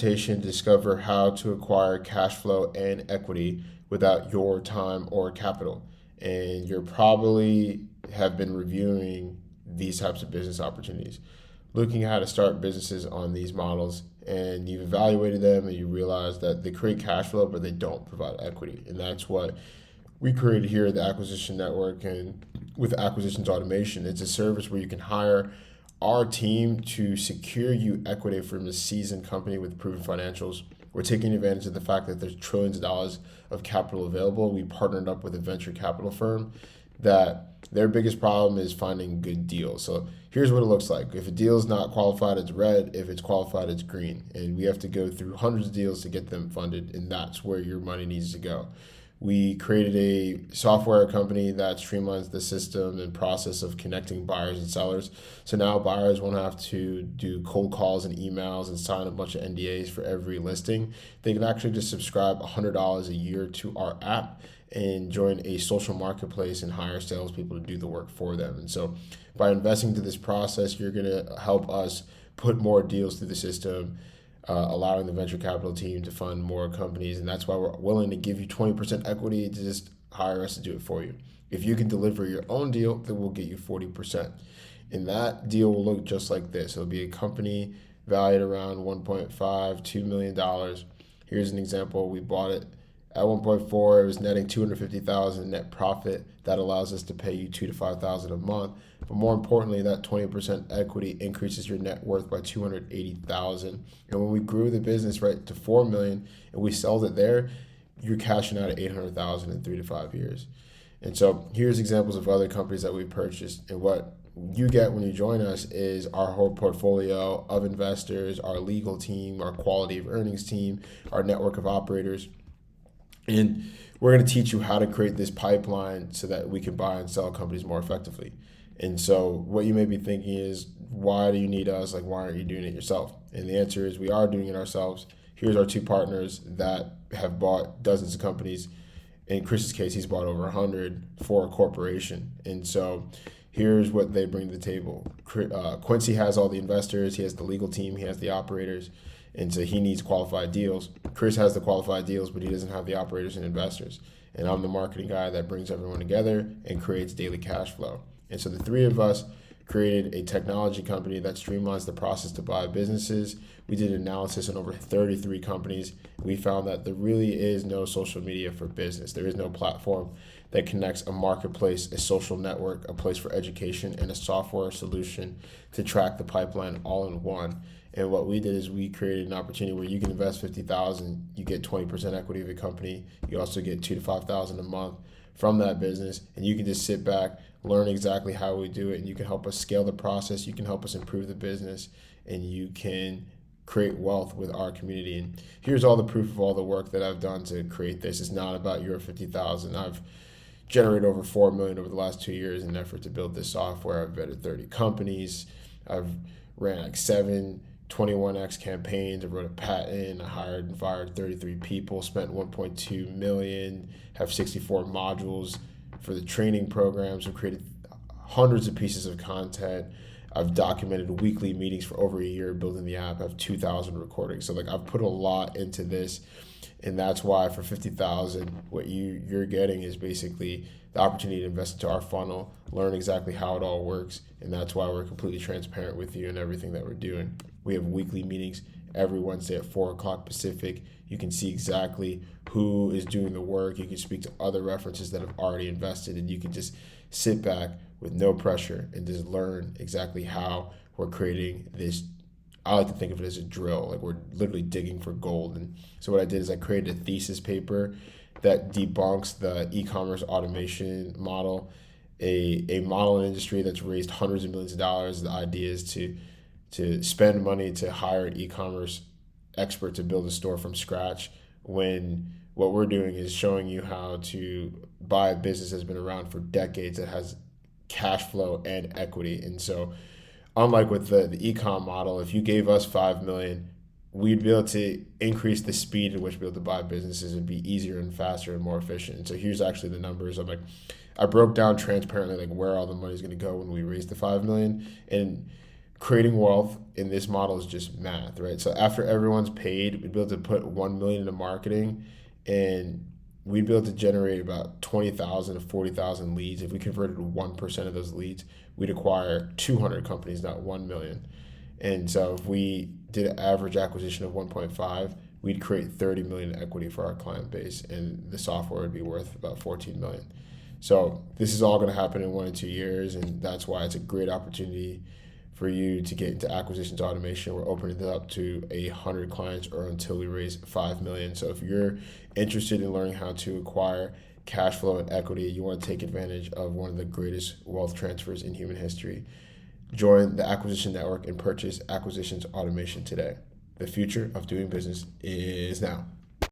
transportation to discover how to acquire cash flow and equity without your time or capital. And you're probably have been reviewing these types of business opportunities, looking at how to start businesses on these models, and you've evaluated them and you realize that they create cash flow, but they don't provide equity. And that's what we created here at the Acquisition Network and with Acquisitions Automation. It's a service where you can hire our team to secure you equity from a seasoned company with proven financials. We're taking advantage of the fact that there's trillions of dollars of capital available. We partnered up with a venture capital firm that their biggest problem is finding good deals. So here's what it looks like. If a deal is not qualified, it's red. If it's qualified, it's green. And we have to go through hundreds of deals to get them funded, and that's where your money needs to go. We created a software company that streamlines the system and process of connecting buyers and sellers. So now buyers won't have to do cold calls and emails and sign a bunch of NDAs for every listing. They can actually just subscribe $100 a year to our app and join a social marketplace and hire salespeople to do the work for them. And so by investing into this process, you're going to help us put more deals through the system, allowing the venture capital team to fund more companies. And that's why we're willing to give you 20% equity to just hire us to do it for you. If you can deliver your own deal, then we'll get you 40%. And that deal will look just like this. It'll be a company valued around $1.5–2 million. Here's an example. We bought it at 1.4. It was netting $250,000 net profit. That allows us to pay you $2,000 to $5,000 a month. But more importantly, that 20% equity increases your net worth by $280,000. And when we grew the business right to $4 million and we sold it there, you're cashing out at $800,000 in 3 to 5 years. And so here's examples of other companies that we purchased. And what you get when you join us is our whole portfolio of investors, our legal team, our quality of earnings team, our network of operators. And we're going to teach you how to create this pipeline so that we can buy and sell companies more effectively. And so what you may be thinking is, why do you need us? Like, why aren't you doing it yourself? And the answer is, we are doing it ourselves. Here's our two partners that have bought dozens of companies. In Chris's case, he's bought over 100 for a corporation. And so here's what they bring to the table. Quincy has all the investors. He has the legal team. He has the operators. And so he needs qualified deals. Chris has the qualified deals, but he doesn't have the operators and investors. And I'm the marketing guy that brings everyone together and creates daily cash flow. And so the three of us created a technology company that streamlines the process to buy businesses. We did analysis on over 33 companies. We found that there really is no social media for business. There is no platform that connects a marketplace, a social network, a place for education, and a software solution to track the pipeline all in one. And what we did is we created an opportunity where you can invest $50,000, you get 20% equity of a company. You also get $2,000 to $5,000 a month from that business, and you can just sit back, learn exactly how we do it, and you can help us scale the process. You can help us improve the business, and you can create wealth with our community. And here's all the proof of all the work that I've done to create this. It's not about your $50,000. I've generated over $4 million over the last 2 years in an effort to build this software. I've vetted 30 companies. I've ran like 7 21x campaigns. I wrote a patent. I hired and fired 33 people, spent $1.2 million, have 64 modules for the training programs. I've created hundreds of pieces of content. I've documented weekly meetings for over a year building the app. I have 2,000 recordings. So I've put a lot into this, and that's why for $50,000, what you're getting is basically the opportunity to invest into our funnel, learn exactly how it all works, and that's why we're completely transparent with you in everything that we're doing. We have weekly meetings every Wednesday at 4 o'clock Pacific. You can see exactly who is doing the work. You can speak to other references that have already invested, and you can just sit back with no pressure and just learn exactly how we're creating this. I like to think of it as a drill, like we're literally digging for gold. And so what I did is I created a thesis paper that debunks the e-commerce automation model, a model in industry that's raised hundreds of millions of dollars. The idea is to spend money to hire an e-commerce expert to build a store from scratch, when what we're doing is showing you how to buy a business that's been around for decades that has cash flow and equity. And so unlike with the e-com model, if you gave us $5 million, we'd be able to increase the speed at which we're able to buy businesses and be easier and faster and more efficient. And so here's actually the numbers. I broke down transparently where all the money is going to go when we raise the $5 million. And creating wealth in this model is just math, right? So after everyone's paid, we'd be able to put 1 million into marketing, and we'd be able to generate about 20,000 to 40,000 leads. If we converted 1% of those leads, we'd acquire 200 companies, not 1 million. And so if we did an average acquisition of 1.5, we'd create 30 million equity for our client base, and the software would be worth about 14 million. So this is all going to happen in 1 to 2 years, and that's why it's a great opportunity for you to get into acquisitions automation. We're opening it up to 100 clients or until we raise 5 million. So if you're interested in learning how to acquire cash flow and equity, you want to take advantage of one of the greatest wealth transfers in human history, join the Acquisition Network and purchase Acquisitions Automation today. The future of doing business is now.